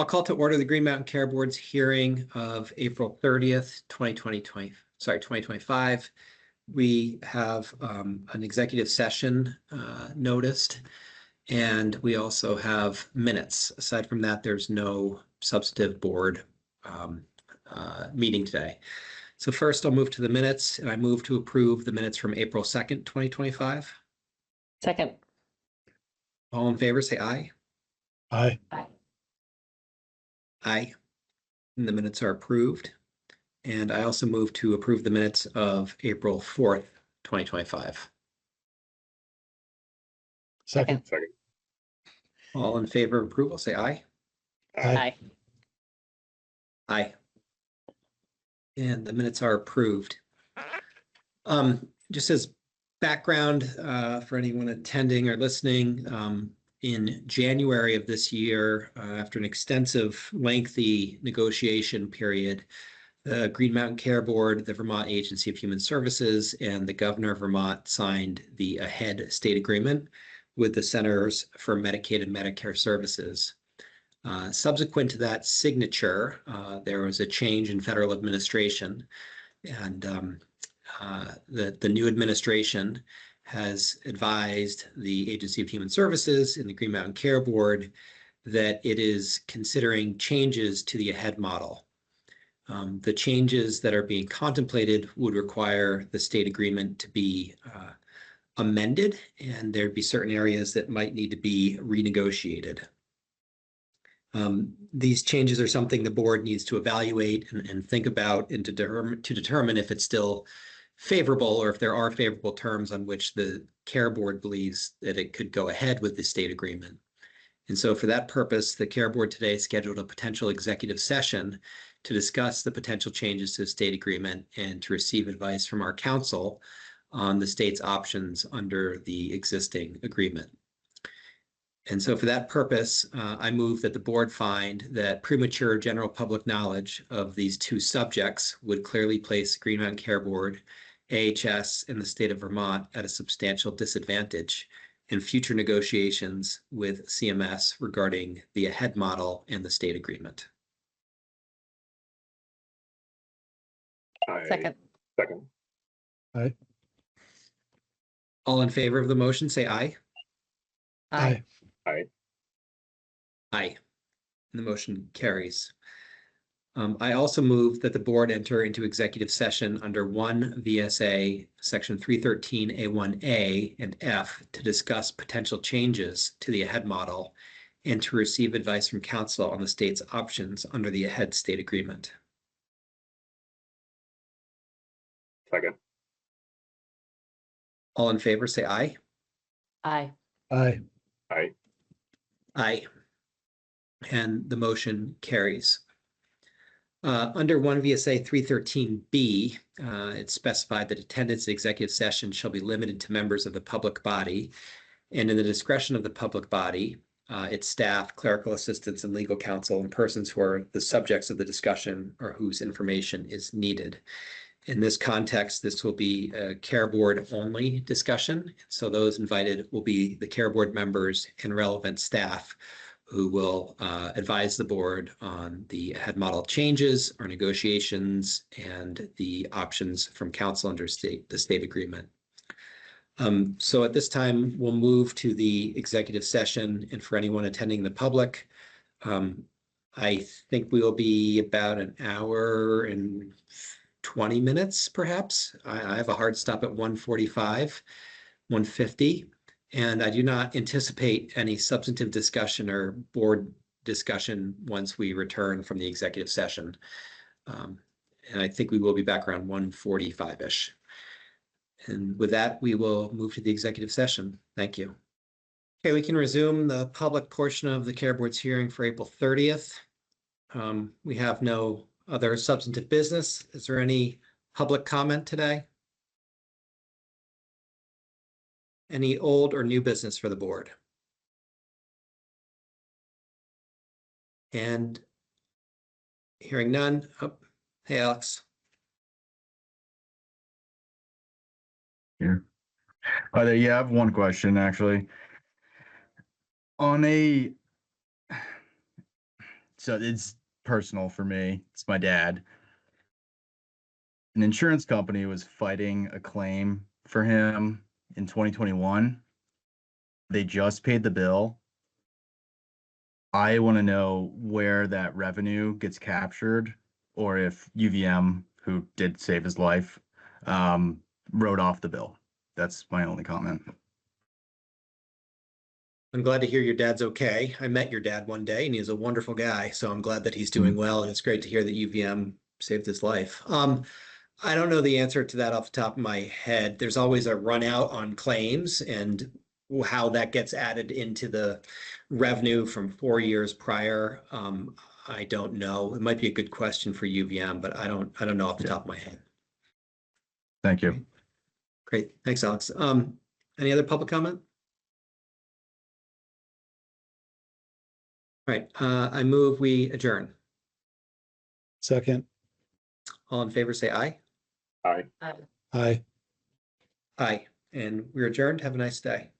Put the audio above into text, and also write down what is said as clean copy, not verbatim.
I'll call to order the Green Mountain Care Board's hearing of April 30th, 2025. We have an executive session noticed, and we also have minutes. Aside from that, there's no substantive board meeting today. So first, I'll move to the minutes, and I move to approve the minutes from April 2nd, 2025. Second. All in favor, say aye. Aye. Aye. Aye. And the minutes are approved. And I also move to approve the minutes of April 4th, 2025. Second. All in favor of approval, say aye. Aye. Aye. And the minutes are approved. Just as background for anyone attending or listening, in January of this year, after an extensive, lengthy negotiation period, the Green Mountain Care Board, the Vermont Agency of Human Services, and the Governor of Vermont signed the AHEAD state agreement with the Centers for Medicaid and Medicare Services. Subsequent to that signature, there was a change in federal administration, and the new administration has advised the Agency of Human Services and the Green Mountain Care Board that it is considering changes to the AHEAD model. The changes that are being contemplated would require the state agreement to be amended, and there'd be certain areas that might need to be renegotiated. These changes are something the board needs to evaluate and think about and to determine if it's still favorable or if there are favorable terms on which the care board believes that it could go ahead with the state agreement. And so for that purpose, the care board today scheduled a potential executive session to discuss the potential changes to the state agreement and to receive advice from our counsel on the state's options under the existing agreement. And so for that purpose, I move that the board find that premature general public knowledge of these two subjects would clearly place Green Mountain Care Board, AHS, and the state of Vermont at a substantial disadvantage in future negotiations with CMS regarding the AHEAD model and the state agreement. Second. Aye. All in favor of the motion, say aye. Aye. Aye. And the motion carries. I also move that the board enter into executive session under 1 VSA section 313A1A and F to discuss potential changes to the AHEAD model and to receive advice from counsel on the state's options under the AHEAD state agreement. Second. All in favor, say aye. Aye. Aye. Aye. And the motion carries. Under 1 VSA 313B, it's specified that attendance at executive session shall be limited to members of the public body, and in the discretion of the public body, its staff, clerical assistants, and legal counsel, and persons who are the subjects of the discussion or whose information is needed. In this context, this will be a care board only discussion. So those invited will be the care board members and relevant staff who will advise the board on the AHEAD model changes or negotiations and the options from counsel under the state agreement. So at this time, we'll move to the executive session, and for anyone attending the public, I think we will be about an hour and 20 minutes, perhaps. I have a hard stop at 1:45, 1:50. And I do not anticipate any substantive discussion or board discussion once we return from the executive session. And I think we will be back around 1:45-ish. And with that, we will move to the executive session. Thank you. Okay, we can resume the public portion of the Care Board's hearing for April 30th. We have no other substantive business. Is there any public comment today? Any old or new business for the board? And hearing none. Oh, hey, Alex. Here. Hi there. Yeah, I have one question actually. On a so it's personal for me. It's my dad. An insurance company was fighting a claim for him in 2021. They just paid the bill. I want to know where that revenue gets captured, or if UVM, who did save his life, wrote off the bill. That's my only comment. I'm glad to hear your dad's okay. I met your dad one day and he's a wonderful guy. So I'm glad that he's doing well. And it's great to hear that UVM saved his life. I don't know the answer to that off the top of my head. There's always a run out on claims and how that gets added into the revenue from 4 years prior. I don't know. It might be a good question for UVM, but I don't know off the top of my head. Thank you. Great. Thanks, Alex. Any other public comment? All right. I move we adjourn. Second. All in favor, say aye. Aye. Aye. Aye. And we're adjourned. Have a nice day.